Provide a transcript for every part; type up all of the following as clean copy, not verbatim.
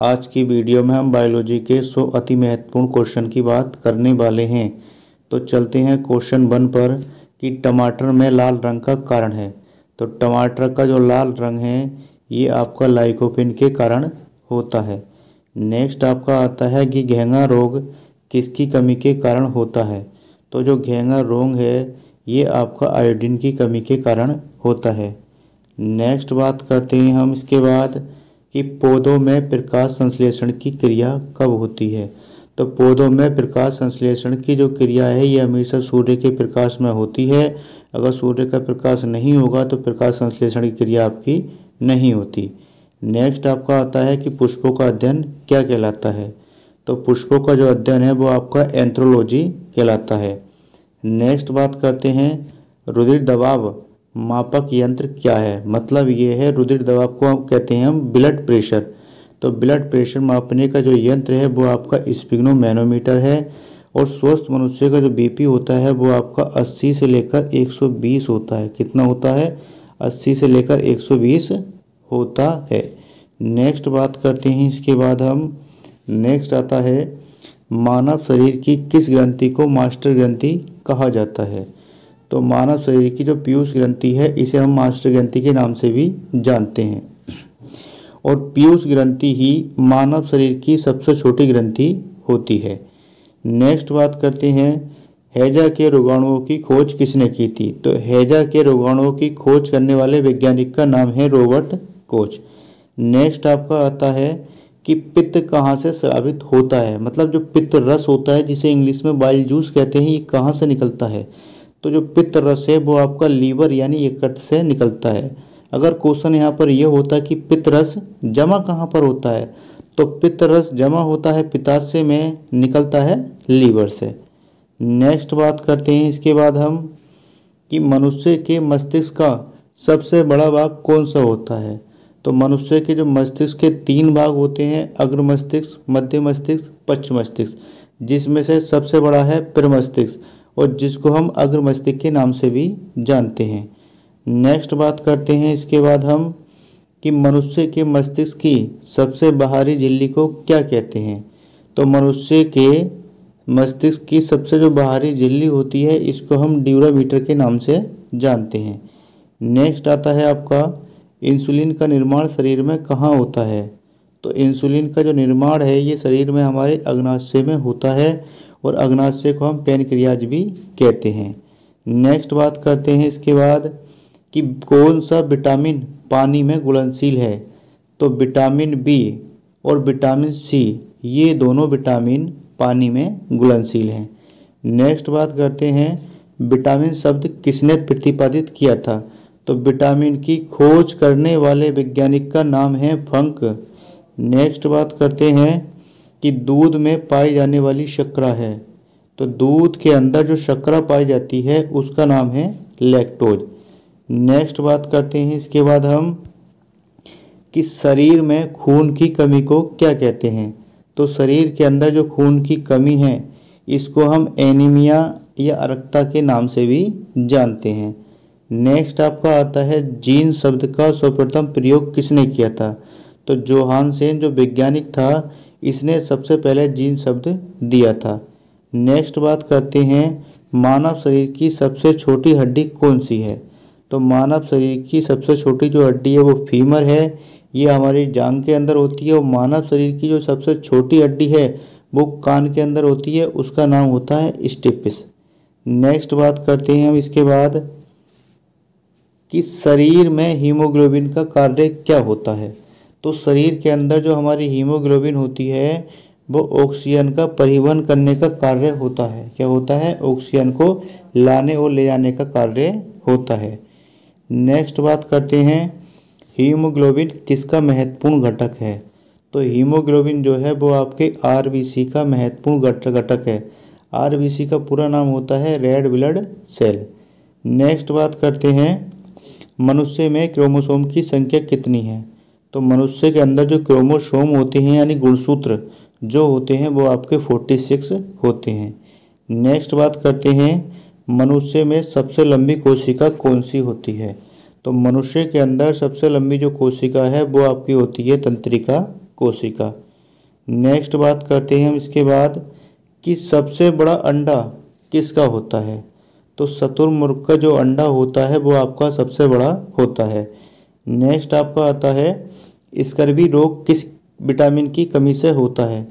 आज की वीडियो में हम बायोलॉजी के 100 अति महत्वपूर्ण क्वेश्चन की बात करने वाले हैं। तो चलते हैं क्वेश्चन 1 पर कि टमाटर में लाल रंग का कारण है। तो टमाटर का जो लाल रंग है ये आपका लाइकोपीन के कारण होता है। नेक्स्ट आपका आता है कि घेंघा रोग किसकी कमी के कारण होता है। तो जो घेंघा रोग है ये आपका आयोडीन की कमी के कारण होता है। नेक्स्ट बात करते हैं हम इसके बाद कि पौधों में प्रकाश संश्लेषण की क्रिया कब होती है। तो पौधों में प्रकाश संश्लेषण की जो क्रिया है ये हमेशा सूर्य के प्रकाश में होती है। अगर सूर्य का प्रकाश नहीं होगा तो प्रकाश संश्लेषण की क्रिया आपकी नहीं होती। नेक्स्ट आपका आता है कि पुष्पों का अध्ययन क्या कहलाता है। तो पुष्पों का जो अध्ययन है वो आपका एंथ्रोलॉजी कहलाता है। नेक्स्ट बात करते हैं रुधिर दबाव मापक यंत्र क्या है। मतलब ये है रुधिर दबाव को हम कहते हैं हम ब्लड प्रेशर। तो ब्लड प्रेशर मापने का जो यंत्र है वो आपका स्पिग्नोमैनोमीटर है। और स्वस्थ मनुष्य का जो बीपी होता है वो आपका 80 से लेकर 120 होता है। कितना होता है? 80 से लेकर 120 होता है। नेक्स्ट बात करते हैं इसके बाद हम नेक्स्ट आता है मानव शरीर की किस ग्रंथि को मास्टर ग्रंथि कहा जाता है। तो मानव शरीर की जो पीयूष ग्रंथि है इसे हम मास्टर ग्रंथि के नाम से भी जानते हैं। और पीयूष ग्रंथि ही मानव शरीर की सबसे छोटी ग्रंथि होती है। नेक्स्ट बात करते हैं हैजा के रोगाणुओं की खोज किसने की थी। तो हैजा के रोगाणुओं की खोज करने वाले वैज्ञानिक का नाम है रॉबर्ट कोच। नेक्स्ट आपका आता है कि पित्त कहाँ से स्रावित होता है। मतलब जो पित्त रस होता है जिसे इंग्लिश में बाइल जूस कहते हैं ये कहाँ से निकलता है। तो जो पित्त रस है वो आपका लीवर यानी यकृत से निकलता है। अगर क्वेश्चन यहाँ पर यह होता कि पित्त रस जमा कहाँ पर होता है तो पित्त रस जमा होता है पित्ताशय में, निकलता है लीवर से। नेक्स्ट बात करते हैं इसके बाद हम कि मनुष्य के मस्तिष्क का सबसे बड़ा भाग कौन सा होता है। तो मनुष्य के जो मस्तिष्क के 3 भाग होते हैं, अग्र मस्तिष्क, मध्य मस्तिष्क, पश्च मस्तिष्क, जिसमें से सबसे बड़ा है प्रमस्तिष्क और जिसको हम अग्र मस्तिष्क के नाम से भी जानते हैं। नेक्स्ट बात करते हैं इसके बाद हम कि मनुष्य के मस्तिष्क की सबसे बाहरी झिल्ली को क्या कहते हैं। तो मनुष्य के मस्तिष्क की सबसे जो बाहरी झिल्ली होती है इसको हम ड्यूरामीटर के नाम से जानते हैं। नेक्स्ट आता है आपका इंसुलिन का निर्माण शरीर में कहाँ होता है। तो इंसुलिन का जो निर्माण है ये शरीर में हमारे अग्नाशय में होता है और अग्नाशय को हम पैनक्रियाज भी कहते हैं। नेक्स्ट बात करते हैं इसके बाद कि कौन सा विटामिन पानी में घुलनशील है। तो विटामिन बी और विटामिन सी ये दोनों विटामिन पानी में घुलनशील हैं। नेक्स्ट बात करते हैं विटामिन शब्द किसने प्रतिपादित किया था। तो विटामिन की खोज करने वाले वैज्ञानिक का नाम है फंक। नेक्स्ट बात करते हैं कि दूध में पाई जाने वाली शर्करा है। तो दूध के अंदर जो शर्करा पाई जाती है उसका नाम है लैक्टोज। नेक्स्ट बात करते हैं इसके बाद हम कि शरीर में खून की कमी को क्या कहते हैं। तो शरीर के अंदर जो खून की कमी है इसको हम एनीमिया या अरक्ता के नाम से भी जानते हैं। नेक्स्ट आपका आता है जीन शब्द का सर्वप्रथम प्रयोग किसने किया था। तो जोहानसेन जो वैज्ञानिक था इसने सबसे पहले जीन शब्द दिया था। नेक्स्ट बात करते हैं मानव शरीर की सबसे छोटी हड्डी कौन सी है। तो मानव शरीर की सबसे छोटी जो हड्डी है वो फीमर है, ये हमारी जांघ के अंदर होती है। और मानव शरीर की जो सबसे छोटी हड्डी है वो कान के अंदर होती है, उसका नाम होता है स्टेपिस। नेक्स्ट बात करते हैं हम इसके बाद कि शरीर में हीमोग्लोबिन का कार्य क्या होता है। तो शरीर के अंदर जो हमारी हीमोग्लोबिन होती है वो ऑक्सीजन का परिवहन करने का कार्य होता है। क्या होता है? ऑक्सीजन को लाने और ले जाने का कार्य होता है। नेक्स्ट बात करते हैं हीमोग्लोबिन किसका महत्वपूर्ण घटक है। तो हीमोग्लोबिन जो है वो आपके आरबीसी का महत्वपूर्ण घटक है। आरबीसी का पूरा नाम होता है रेड ब्लड सेल। नेक्स्ट बात करते हैं मनुष्य में क्रोमोसोम की संख्या कितनी है। तो मनुष्य के अंदर जो क्रोमोसोम होते हैं यानी गुणसूत्र जो होते हैं वो आपके 46 होते हैं। नेक्स्ट बात करते हैं मनुष्य में सबसे लंबी कोशिका कौन सी होती है। तो मनुष्य के अंदर सबसे लंबी जो कोशिका है वो आपकी होती है तंत्रिका कोशिका। नेक्स्ट बात करते हैं हम इसके बाद कि सबसे बड़ा अंडा किसका होता है। तो शुतुरमुर्ग का जो अंडा होता है वो आपका सबसे बड़ा होता है। नेक्स्ट आपका आता है स्कर्वी रोग किस विटामिन की कमी से होता है।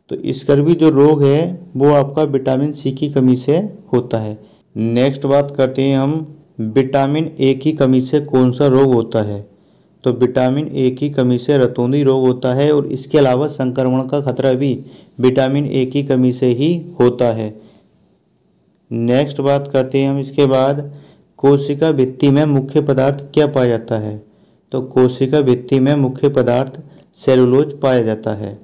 तो स्कर्वी जो रोग है वो आपका विटामिन सी की कमी से होता है। नेक्स्ट बात करते हैं हम विटामिन ए की कमी से कौन सा रोग होता है। तो विटामिन ए की कमी से रतौंधी रोग होता है और इसके अलावा संक्रमण का खतरा भी विटामिन ए की कमी से ही होता है। नेक्स्ट बात करते हैं हम इसके बाद कोशिका भित्ति में मुख्य पदार्थ क्या पाया जाता है। तो कोशिका भित्ति में मुख्य पदार्थ सेलुलोज पाया जाता है।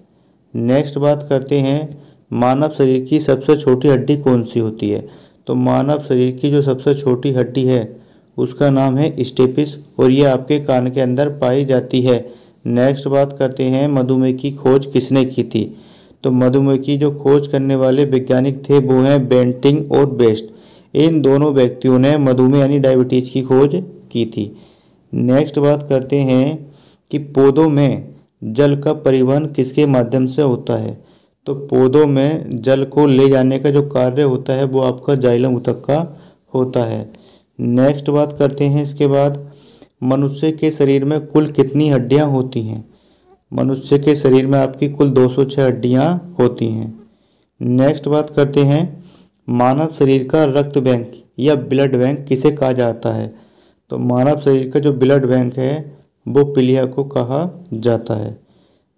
नेक्स्ट बात करते हैं मानव शरीर की सबसे छोटी हड्डी कौन सी होती है। तो मानव शरीर की जो सबसे छोटी हड्डी है उसका नाम है स्टेपिस और ये आपके कान के अंदर पाई जाती है। नेक्स्ट बात करते हैं मधुमेह की खोज किसने की थी। तो मधुमेह की जो खोज करने वाले वैज्ञानिक थे वो हैं बेंटिंग और बेस्ट। इन दोनों व्यक्तियों ने मधुमेह यानी डायबिटीज की खोज की थी। नेक्स्ट बात करते हैं कि पौधों में जल का परिवहन किसके माध्यम से होता है। तो पौधों में जल को ले जाने का जो कार्य होता है वो आपका जाइलम ऊतक का होता है। नेक्स्ट बात करते हैं इसके बाद मनुष्य के शरीर में कुल कितनी हड्डियां होती हैं। मनुष्य के शरीर में आपकी कुल 206 हड्डियां होती हैं। नेक्स्ट बात करते हैं मानव शरीर का रक्त बैंक या ब्लड बैंक किसे कहा जाता है। तो मानव शरीर का जो ब्लड बैंक है वो पीलिया को कहा जाता है।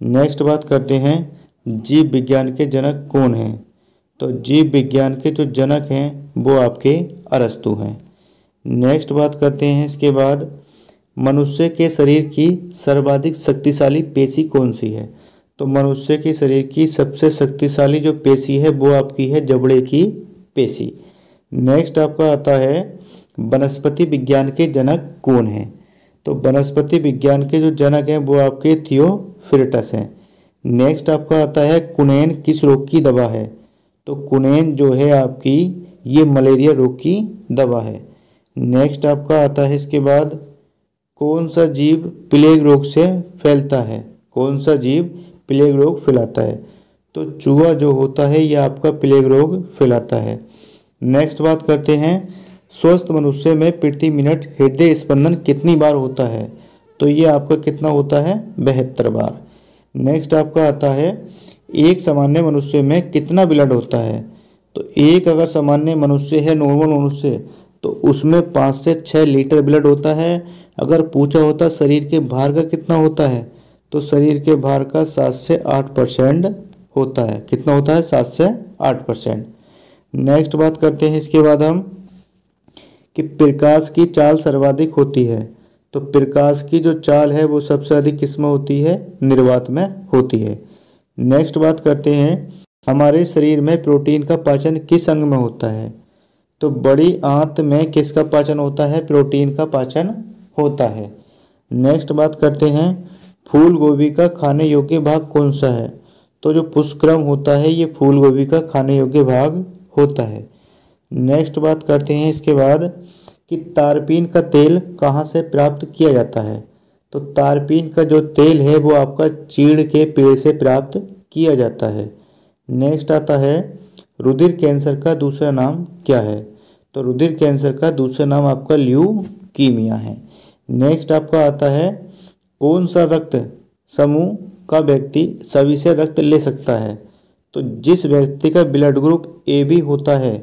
नेक्स्ट बात करते हैं जीव विज्ञान के जनक कौन हैं। तो जीव विज्ञान के जो जनक हैं वो आपके अरस्तु हैं। नेक्स्ट बात करते हैं इसके बाद मनुष्य के शरीर की सर्वाधिक शक्तिशाली पेशी कौन सी है। तो मनुष्य के शरीर की सबसे शक्तिशाली जो पेशी है वो आपकी है जबड़े की पेशी। नेक्स्ट आपका आता है वनस्पति विज्ञान के जनक कौन हैं। तो वनस्पति विज्ञान के जो जनक हैं वो आपके थियोफ्रिटस हैं। नेक्स्ट आपका आता है कुनैन किस रोग की दवा है। तो कुनैन जो है आपकी ये मलेरिया रोग की दवा है। नेक्स्ट आपका आता है इसके बाद कौन सा जीव प्लेग रोग से फैलता है। कौन सा जीव प्लेग रोग फैलाता है। तो चूहा जो होता है ये आपका प्लेग रोग फैलाता है। नेक्स्ट बात करते हैं स्वस्थ मनुष्य में प्रति मिनट हृदय स्पंदन कितनी बार होता है। तो ये आपका कितना होता है 72 बार। नेक्स्ट आपका आता है एक सामान्य मनुष्य में कितना ब्लड होता है। तो एक अगर सामान्य मनुष्य है नॉर्मल मनुष्य तो उसमें 5 से 6 लीटर ब्लड होता है। अगर पूछा होता शरीर के भार का कितना होता है तो शरीर के भार का 7 से 8% होता है। कितना होता है 7 से 8%। नेक्स्ट बात करते हैं इसके बाद हम कि प्रकाश की चाल सर्वाधिक होती है। तो प्रकाश की जो चाल है वो सबसे अधिक किसमें होती है निर्वात में होती है। नेक्स्ट बात करते हैं हमारे शरीर में प्रोटीन का पाचन किस अंग में होता है। तो बड़ी आंत में किसका पाचन होता है प्रोटीन का पाचन होता है। नेक्स्ट बात करते हैं फूल गोभी का खाने योग्य भाग कौन सा है। तो जो पुष्करम होता है ये फूल गोभी का खाने योग्य भाग होता है। नेक्स्ट बात करते हैं इसके बाद कि तारपीन का तेल कहाँ से प्राप्त किया जाता है। तो तारपीन का जो तेल है वो आपका चीड़ के पेड़ से प्राप्त किया जाता है। नेक्स्ट आता है रुधिर कैंसर का दूसरा नाम क्या है। तो रुधिर कैंसर का दूसरा नाम आपका ल्यूकीमिया है। नेक्स्ट आपका आता है कौन सा रक्त समूह का व्यक्ति सभी से रक्त ले सकता है। तो जिस व्यक्ति का ब्लड ग्रुप ए बी होता है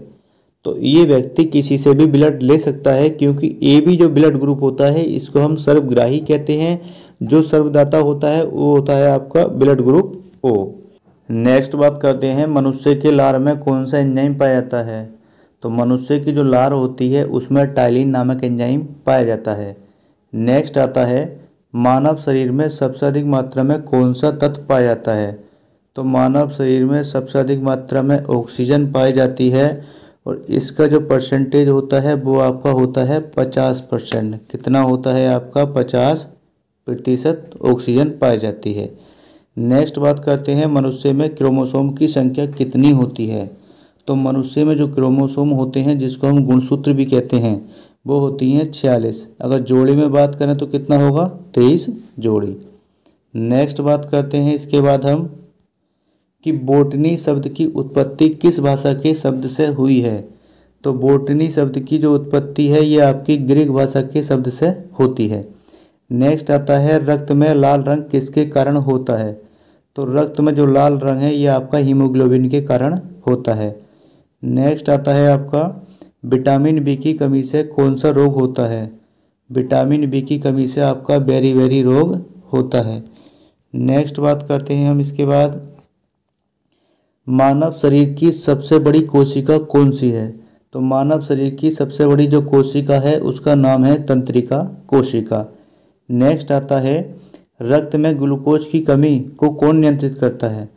तो ये व्यक्ति किसी से भी ब्लड ले सकता है क्योंकि ए बी जो ब्लड ग्रुप होता है इसको हम सर्वग्राही कहते हैं। जो सर्वदाता होता है वो होता है आपका ब्लड ग्रुप ओ। नेक्स्ट बात करते हैं मनुष्य के लार में कौन सा एंजाइम पाया जाता है। तो मनुष्य की जो लार होती है उसमें टाइलिन नामक एंजाइम पाया जाता है। नेक्स्ट आता है मानव शरीर में सबसे अधिक मात्रा में कौन सा तत्व पाया जाता है। तो मानव शरीर में सबसे अधिक मात्रा में ऑक्सीजन पाई जाती है और इसका जो परसेंटेज होता है वो आपका होता है 50%। कितना होता है आपका 50% ऑक्सीजन पाई जाती है। नेक्स्ट बात करते हैं मनुष्य में क्रोमोसोम की संख्या कितनी होती है। तो मनुष्य में जो क्रोमोसोम होते हैं जिसको हम गुणसूत्र भी कहते हैं वो होती हैं 46। अगर जोड़ी में बात करें तो कितना होगा 23 जोड़ी। नेक्स्ट बात करते हैं इसके बाद हम कि बोटनी शब्द की उत्पत्ति किस भाषा के शब्द से हुई है। तो बोटनी शब्द की जो उत्पत्ति है ये आपकी ग्रीक भाषा के शब्द से होती है। नेक्स्ट आता है रक्त में लाल रंग किसके कारण होता है। तो रक्त में जो लाल रंग है ये आपका हीमोग्लोबिन के कारण होता है। नेक्स्ट आता है आपका विटामिन बी की कमी से कौन सा रोग होता है। विटामिन बी की कमी से आपका बेरी रोग होता है। नेक्स्ट बात करते हैं हम इसके बाद, मानव शरीर की सबसे बड़ी कोशिका कौन सी है। तो मानव शरीर की सबसे बड़ी जो कोशिका है उसका नाम है तंत्रिका कोशिका। नेक्स्ट आता है रक्त में ग्लूकोज की कमी को कौन नियंत्रित करता है।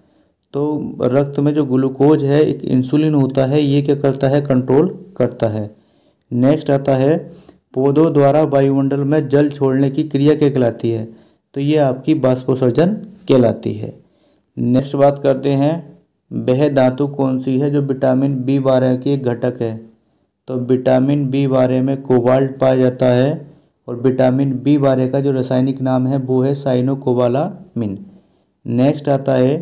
तो रक्त में जो ग्लूकोज है एक इंसुलिन होता है, ये क्या करता है, कंट्रोल करता है। नेक्स्ट आता है पौधों द्वारा वायुमंडल में जल छोड़ने की क्रिया क्या कहलाती है। तो ये आपकी बाष्पोत्सर्जन कहलाती है। नेक्स्ट बात करते हैं वह धातु कौन सी है जो विटामिन बी12 की एक घटक है। तो विटामिन बी12 में कोबाल्ट पाया जाता है और विटामिन बी12 का जो रासायनिक नाम है वो है साइनोकोबालामिन। नेक्स्ट आता है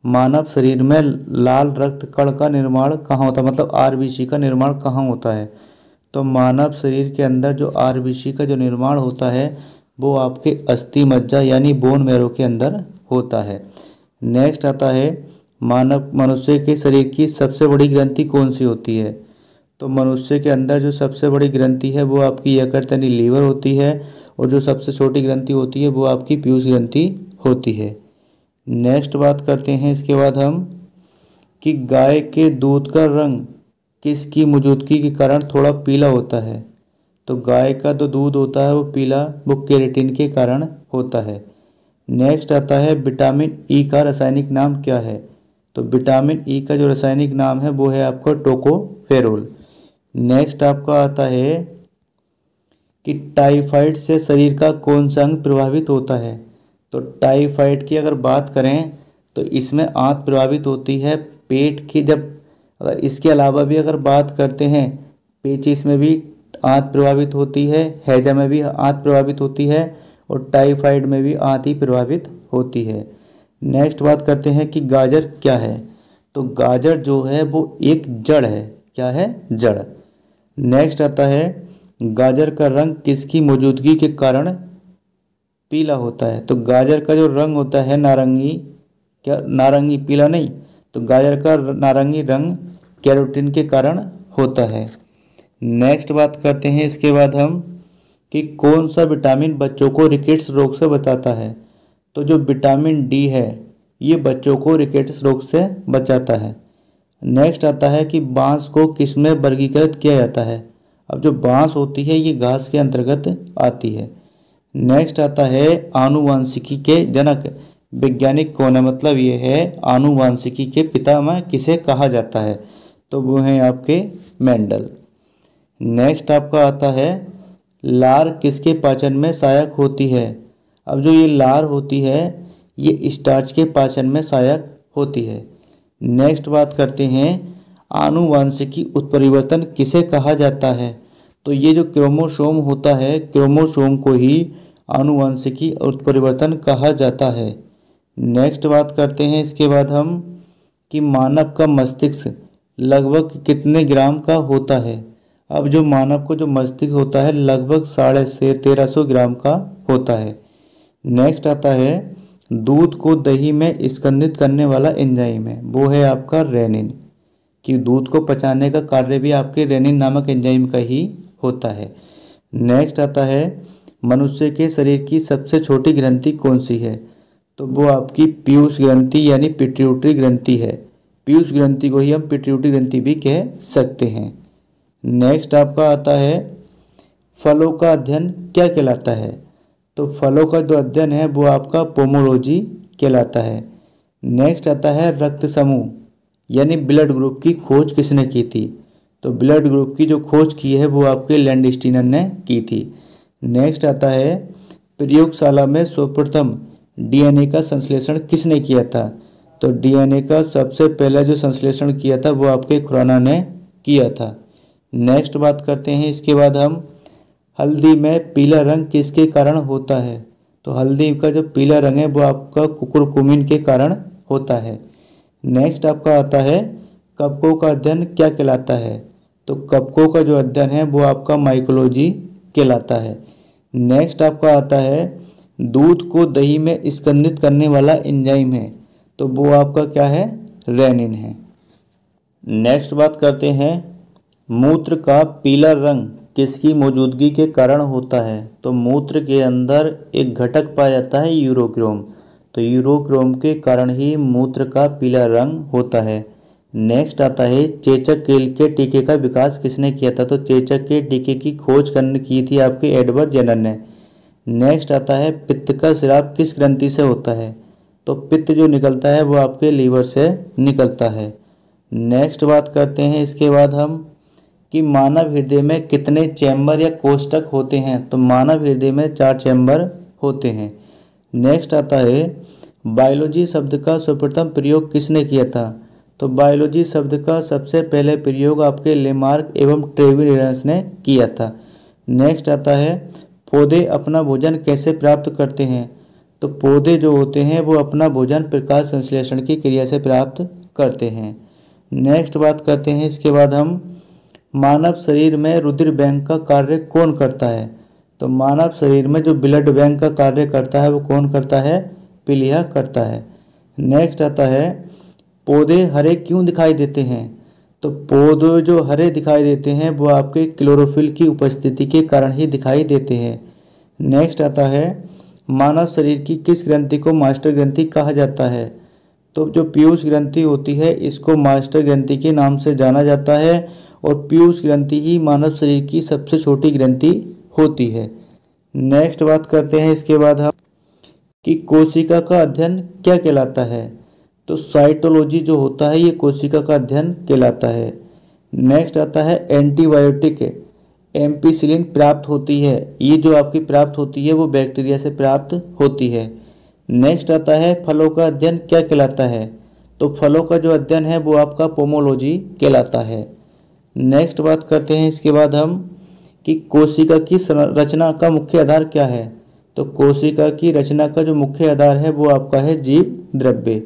मानव शरीर में लाल रक्त कण का निर्माण कहाँ होता है, मतलब आरबीसी का निर्माण कहाँ होता है। तो मानव शरीर के अंदर जो आरबीसी का जो निर्माण होता है वो आपके अस्थि मज्जा यानी बोन मैरो के अंदर होता है। नेक्स्ट आता है मनुष्य के शरीर की सबसे बड़ी ग्रंथि कौन सी होती है। तो मनुष्य के अंदर जो सबसे बड़ी ग्रंथि है वो आपकी यकृत यानी लीवर होती है और जो सबसे छोटी ग्रंथि होती है वो आपकी पीयूष ग्रंथि होती है। नेक्स्ट बात करते हैं इसके बाद हम कि गाय के दूध का रंग किसकी मौजूदगी के कारण थोड़ा पीला होता है। तो गाय का जो दूध होता है वो पीला वो केराटिन के कारण होता है। नेक्स्ट आता है विटामिन ई का रासायनिक नाम क्या है। तो विटामिन ई का जो रासायनिक नाम है वो है आपका टोकोफेरोल। नेक्स्ट आपका आता है कि टाइफाइड से शरीर का कौन सा अंग प्रभावित होता है। तो टाइफाइड की अगर बात करें तो इसमें आंत प्रभावित होती है पेट की, जब अगर इसके अलावा भी अगर बात करते हैं पेचिस में भी आंत प्रभावित होती है, हैजा में भी आंत प्रभावित होती है और टाइफाइड में भी आंत ही प्रभावित होती है। नेक्स्ट बात करते हैं कि गाजर क्या है। तो गाजर जो है वो एक जड़ है, क्या है, जड़। नेक्स्ट आता है गाजर का रंग किसकी मौजूदगी के कारण पीला होता है। तो गाजर का जो रंग होता है नारंगी, क्या नारंगी, पीला नहीं, तो गाजर का नारंगी रंग कैरोटीन के कारण होता है। नेक्स्ट बात करते हैं इसके बाद हम कि कौन सा विटामिन बच्चों को रिकेट्स रोग से बचाता है। तो जो विटामिन डी है ये बच्चों को रिकेट्स रोग से बचाता है। नेक्स्ट आता है कि बांस को किस में वर्गीकृत किया जाता है। अब जो बांस होती है ये घास के अंतर्गत आती है। नेक्स्ट आता है आनुवांशिकी के जनक वैज्ञानिक कौन है, मतलब ये है आनुवांशिकी के पितामह किसे कहा जाता है। तो वो हैं आपके मेंडल। नेक्स्ट आपका आता है लार किसके पाचन में सहायक होती है। अब जो ये लार होती है ये स्टार्च के पाचन में सहायक होती है। नेक्स्ट बात करते हैं आनुवांशिकी उत्परिवर्तन किसे कहा जाता है। तो ये जो क्रोमोसोम होता है क्रोमोसोम को ही आनुवांशिकी उत्परिवर्तन कहा जाता है। नेक्स्ट बात करते हैं इसके बाद हम कि मानव का मस्तिष्क लगभग कितने ग्राम का होता है। अब जो मानव को जो मस्तिष्क होता है लगभग 1350 ग्राम का होता है। नेक्स्ट आता है दूध को दही में स्कंदित करने वाला एंजाइम है, वो है आपका रेनिन, कि दूध को पचाने का कार्य भी आपके रेनिन नामक एंजाइम का ही होता है। नेक्स्ट आता है मनुष्य के शरीर की सबसे छोटी ग्रंथि कौन सी है। तो वो आपकी पीयूष ग्रंथि यानी पिट्यूटरी ग्रंथि है। पीयूष ग्रंथि को ही हम पिट्यूटरी ग्रंथि भी कह सकते हैं। नेक्स्ट आपका आता है फलों का अध्ययन क्या कहलाता है। तो फलों का जो अध्ययन है वो आपका पोमोलॉजी कहलाता है। नेक्स्ट आता है रक्त समूह यानी ब्लड ग्रुप की खोज किसने की थी। तो ब्लड ग्रुप की जो खोज की है वो आपके लैंडस्टीनर ने की थी। नेक्स्ट आता है प्रयोगशाला में सर्वप्रथम डीएनए का संश्लेषण किसने किया था। तो डीएनए का सबसे पहला जो संश्लेषण किया था वो आपके खुराना ने किया था। नेक्स्ट बात करते हैं इसके बाद हम हल्दी में पीला रंग किसके कारण होता है। तो हल्दी का जो पीला रंग है वो आपका कुकुरकुमिन के कारण होता है। नेक्स्ट आपका आता है कवकों का अध्ययन क्या कहलाता है? तो कवकों का जो अध्ययन है वो आपका माइकोलॉजी कहलाता है। नेक्स्ट आपका आता है दूध को दही में स्कंदित करने वाला एंजाइम है, तो वो आपका क्या है? रेनिन है। नेक्स्ट बात करते हैं मूत्र का पीला रंग किसकी मौजूदगी के कारण होता है? तो मूत्र के अंदर एक घटक पाया जाता है यूरोक्रोम, तो यूरोक्रोम के कारण ही मूत्र का पीला रंग होता है। नेक्स्ट आता है चेचक के टीके का विकास किसने किया था? तो चेचक के टीके की खोज करने की थी आपके एडवर्ड जेनर ने। नेक्स्ट आता है पित्त का स्राव किस ग्रंथि से होता है? तो पित्त जो निकलता है वो आपके लीवर से निकलता है। नेक्स्ट बात करते हैं इसके बाद हम कि मानव हृदय में कितने चैम्बर या कोष्ठक होते हैं? तो मानव हृदय में 4 चैम्बर होते हैं। नेक्स्ट आता है बायोलॉजी शब्द का सर्वप्रथम प्रयोग किसने किया था? तो बायोलॉजी शब्द का सबसे पहले प्रयोग आपके लेमार्क एवं ट्रेविनियस ने किया था। नेक्स्ट आता है पौधे अपना भोजन कैसे प्राप्त करते हैं? तो पौधे जो होते हैं वो अपना भोजन प्रकाश संश्लेषण की क्रिया से प्राप्त करते हैं। नेक्स्ट बात करते हैं इसके बाद हम मानव शरीर में रुधिर बैंक का कार्य कौन करता है? तो मानव शरीर में जो ब्लड बैंक का कार्य करता है वो कौन करता है? पीलिया करता है। नेक्स्ट आता है पौधे हरे क्यों दिखाई देते हैं? तो पौधे जो हरे दिखाई देते हैं वो आपके क्लोरोफिल की उपस्थिति के कारण ही दिखाई देते हैं। नेक्स्ट आता है मानव शरीर की किस ग्रंथि को मास्टर ग्रंथि कहा जाता है? तो जो पीयूष ग्रंथि होती है इसको मास्टर ग्रंथि के नाम से जाना जाता है और पीयूष ग्रंथि ही मानव शरीर की सबसे छोटी ग्रंथि होती है। नेक्स्ट बात करते हैं इसके बाद हम कि कोशिका का अध्ययन क्या कहलाता है? तो साइटोलॉजी जो होता है ये कोशिका का अध्ययन कहलाता है। नेक्स्ट आता है एंटीबायोटिक एम्पिसिलिन प्राप्त होती है, ये जो आपकी प्राप्त होती है वो बैक्टीरिया से प्राप्त होती है। नेक्स्ट आता है फलों का अध्ययन क्या कहलाता है? तो फलों का जो अध्ययन है वो आपका पोमोलॉजी कहलाता है। नेक्स्ट बात करते हैं इसके बाद हम कि कोशिका की रचना का मुख्य आधार क्या है? तो कोशिका की रचना का जो मुख्य आधार है वो आपका है जीव द्रव्य।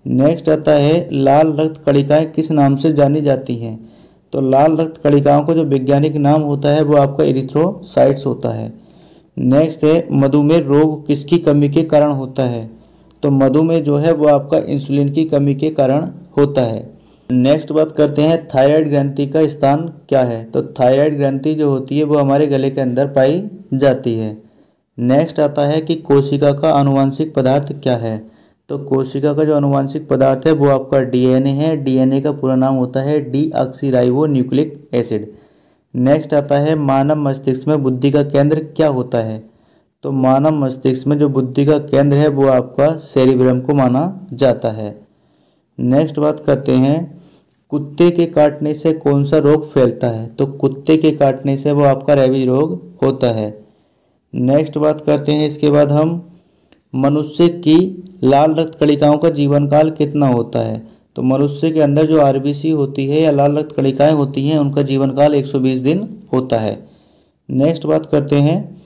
नेक्स्ट आता है लाल रक्त कणिकाएं किस नाम से जानी जाती हैं? तो लाल रक्त कणिकाओं का जो वैज्ञानिक नाम होता है वो आपका एरिथ्रोसाइट्स होता है। नेक्स्ट है मधुमेह रोग किसकी कमी के कारण होता है? तो मधुमेह जो है वो आपका इंसुलिन की कमी के कारण होता है। नेक्स्ट बात करते हैं थायराइड ग्रंथि का स्थान क्या है? तो थायराइड ग्रंथि जो होती है वो हमारे गले के अंदर पाई जाती है। नेक्स्ट आता है कि कोशिका का आनुवंशिक पदार्थ क्या है? तो कोशिका का जो आनुवंशिक पदार्थ है वो आपका डीएनए है। डीएनए का पूरा नाम होता है डीऑक्सीराइबो न्यूक्लिक एसिड। नेक्स्ट आता है मानव मस्तिष्क में बुद्धि का केंद्र क्या होता है? तो मानव मस्तिष्क में जो बुद्धि का केंद्र है वो आपका सेरिब्रम को माना जाता है। नेक्स्ट बात करते हैं कुत्ते के काटने से कौन सा रोग फैलता है? तो कुत्ते के काटने से वो आपका रेबीज रोग होता है। नेक्स्ट बात करते हैं इसके बाद हम मनुष्य की लाल रक्त कणिकाओं का जीवन काल कितना होता है? तो मनुष्य के अंदर जो आरबीसी होती है या लाल रक्त कणिकाएं होती हैं उनका जीवन काल 120 दिन होता है। नेक्स्ट बात करते हैं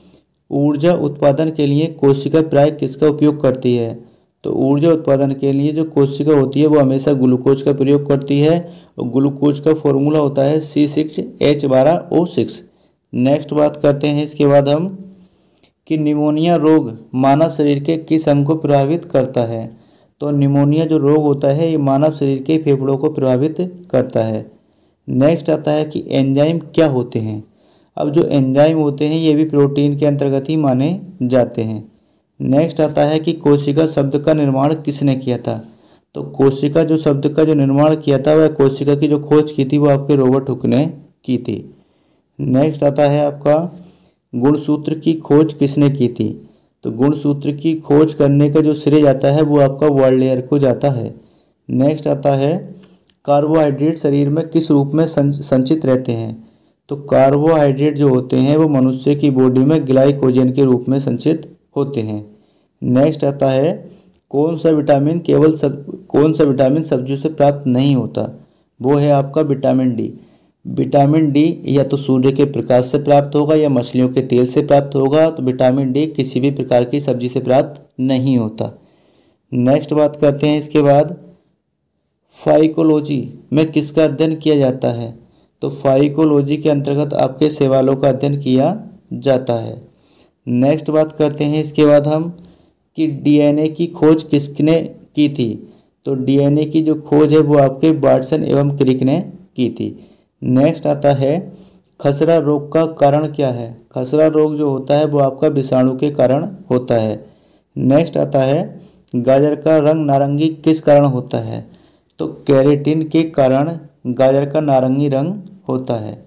ऊर्जा उत्पादन के लिए कोशिका प्राय किसका उपयोग करती है? तो ऊर्जा उत्पादन के लिए जो कोशिका होती है वो हमेशा ग्लूकोज का प्रयोग करती है और ग्लूकोज का फॉर्मूला होता है C6H12O6। नेक्स्ट बात करते हैं इसके बाद हम कि निमोनिया रोग मानव शरीर के किस अंग को प्रभावित करता है? तो निमोनिया जो रोग होता है ये मानव शरीर के फेफड़ों को प्रभावित करता है। नेक्स्ट आता है कि एंजाइम क्या होते हैं? अब जो एंजाइम होते हैं ये भी प्रोटीन के अंतर्गत ही माने जाते हैं। नेक्स्ट आता है कि कोशिका शब्द का निर्माण किसने किया था? तो कोशिका जो शब्द का जो निर्माण किया था वह कोशिका की जो खोज की थी वो आपके रॉबर्ट हुक ने की थी। नेक्स्ट आता है आपका गुणसूत्र की खोज किसने की थी? तो गुणसूत्र की खोज करने का जो श्रेय जाता है वो आपका वर्लियर को जाता है। नेक्स्ट आता है कार्बोहाइड्रेट शरीर में किस रूप में संचित रहते हैं? तो कार्बोहाइड्रेट जो होते हैं वो मनुष्य की बॉडी में ग्लाइकोजन के रूप में संचित होते हैं। नेक्स्ट आता है कौन सा विटामिन सब्जियों से प्राप्त नहीं होता? वो है आपका विटामिन डी। विटामिन डी या तो सूर्य के प्रकाश से प्राप्त होगा या मछलियों के तेल से प्राप्त होगा। तो विटामिन डी किसी भी प्रकार की सब्जी से प्राप्त नहीं होता। नेक्स्ट बात करते हैं इसके बाद फाइकोलॉजी में किसका अध्ययन किया जाता है? तो फाइकोलॉजी के अंतर्गत आपके शैवालों का अध्ययन किया जाता है। नेक्स्ट बात करते हैं इसके बाद हम कि डीएनए की खोज किसने की थी? तो डीएनए की जो खोज है वो आपके वाटसन एवं क्रिक ने की थी। नेक्स्ट आता है खसरा रोग का कारण क्या है? खसरा रोग जो होता है वो आपका विषाणु के कारण होता है। नेक्स्ट आता है गाजर का रंग नारंगी किस कारण होता है? तो केराटिन के कारण गाजर का नारंगी रंग होता है।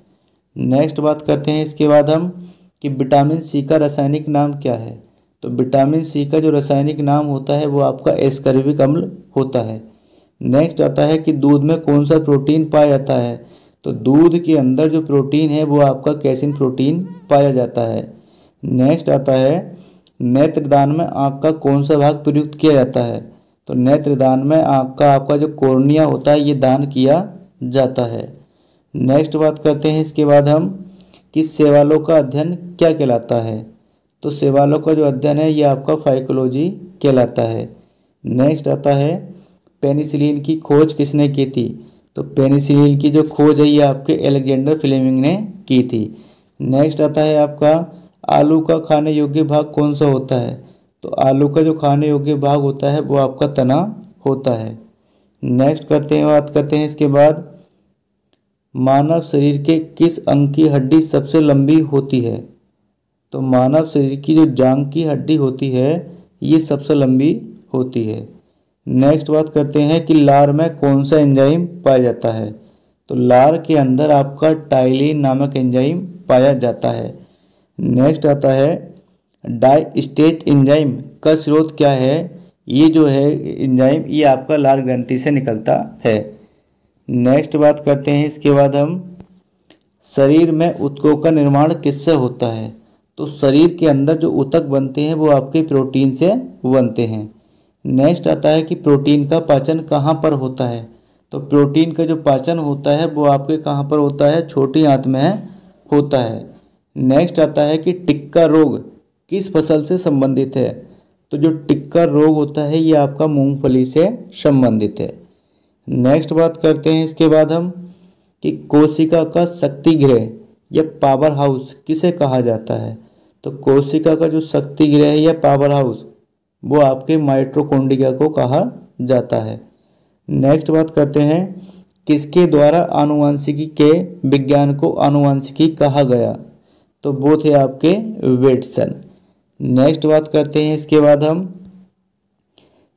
नेक्स्ट बात करते हैं इसके बाद हम कि विटामिन सी का रासायनिक नाम क्या है? तो विटामिन सी का जो रासायनिक नाम होता है वो आपका एस्कर्बिक अम्ल होता है। नेक्स्ट आता है कि दूध में कौन सा प्रोटीन पाया जाता है? तो दूध के अंदर जो प्रोटीन है वो आपका कैसिन प्रोटीन पाया जाता है। नेक्स्ट आता है नेत्रदान में आँख का कौन सा भाग प्रयुक्त किया जाता है? तो नेत्रदान में आँख का आपका जो कॉर्निया होता है ये दान किया जाता है। नेक्स्ट बात करते हैं इसके बाद हम कि शैवालों का अध्ययन क्या कहलाता है? तो शैवालों का जो अध्ययन है ये आपका फाइकोलॉजी कहलाता है। नेक्स्ट आता है पेनिसिलिन की खोज किसने की थी? तो पेनिसिलिन की जो खोज है ये आपके अलेक्जेंडर फ्लेमिंग ने की थी। नेक्स्ट आता है आपका आलू का खाने योग्य भाग कौन सा होता है? तो आलू का जो खाने योग्य भाग होता है वो आपका तना होता है। नेक्स्ट बात करते हैं इसके बाद मानव शरीर के किस अंग की हड्डी सबसे लंबी होती है? तो मानव शरीर की जो जांघ की हड्डी होती है ये सबसे लंबी होती है। नेक्स्ट बात करते हैं कि लार में कौन सा एंजाइम पाया जाता है? तो लार के अंदर आपका टाइलिन नामक एंजाइम पाया जाता है। नेक्स्ट आता है डायस्टेज एंजाइम का स्रोत क्या है? ये जो है एंजाइम ये आपका लार ग्रंथि से निकलता है। नेक्स्ट बात करते हैं इसके बाद हम शरीर में ऊतकों का निर्माण किससे होता है? तो शरीर के अंदर जो ऊतक बनते हैं वो आपके प्रोटीन से बनते हैं। नेक्स्ट आता है कि प्रोटीन का पाचन कहाँ पर होता है? तो प्रोटीन का जो पाचन होता है वो आपके कहाँ पर होता है? छोटी आंत में होता है। नेक्स्ट आता है कि टिक्का रोग किस फसल से संबंधित है? तो जो टिक्का रोग होता है ये आपका मूंगफली से संबंधित है। नेक्स्ट बात करते हैं इसके बाद हम कि कोशिका का शक्ति गृह या पावर हाउस किसे कहा जाता है? तो कोशिका का जो शक्ति गृह है या पावर हाउस वो आपके माइटोकॉन्ड्रिया को कहा जाता है। नेक्स्ट बात करते हैं किसके द्वारा आनुवंशिकी के विज्ञान को आनुवंशिकी कहा गया? तो वो थे आपके वेटसन। नेक्स्ट बात करते हैं इसके बाद हम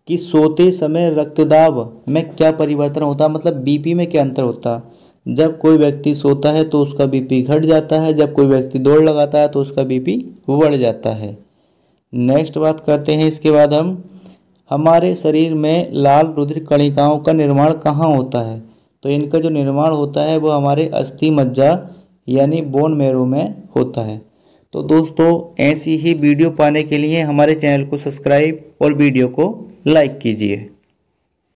कि सोते समय रक्तदाब में क्या परिवर्तन होता है, मतलब बीपी में क्या अंतर होता है? जब कोई व्यक्ति सोता है तो उसका बीपी घट जाता है, जब कोई व्यक्ति दौड़ लगाता है तो उसका बीपी बढ़ जाता है। नेक्स्ट बात करते हैं इसके बाद हम हमारे शरीर में लाल रुधिर कणिकाओं का निर्माण कहाँ होता है? तो इनका जो निर्माण होता है वो हमारे अस्थि मज्जा यानी बोन मैरो में होता है। तो दोस्तों ऐसी ही वीडियो पाने के लिए हमारे चैनल को सब्सक्राइब और वीडियो को लाइक कीजिए।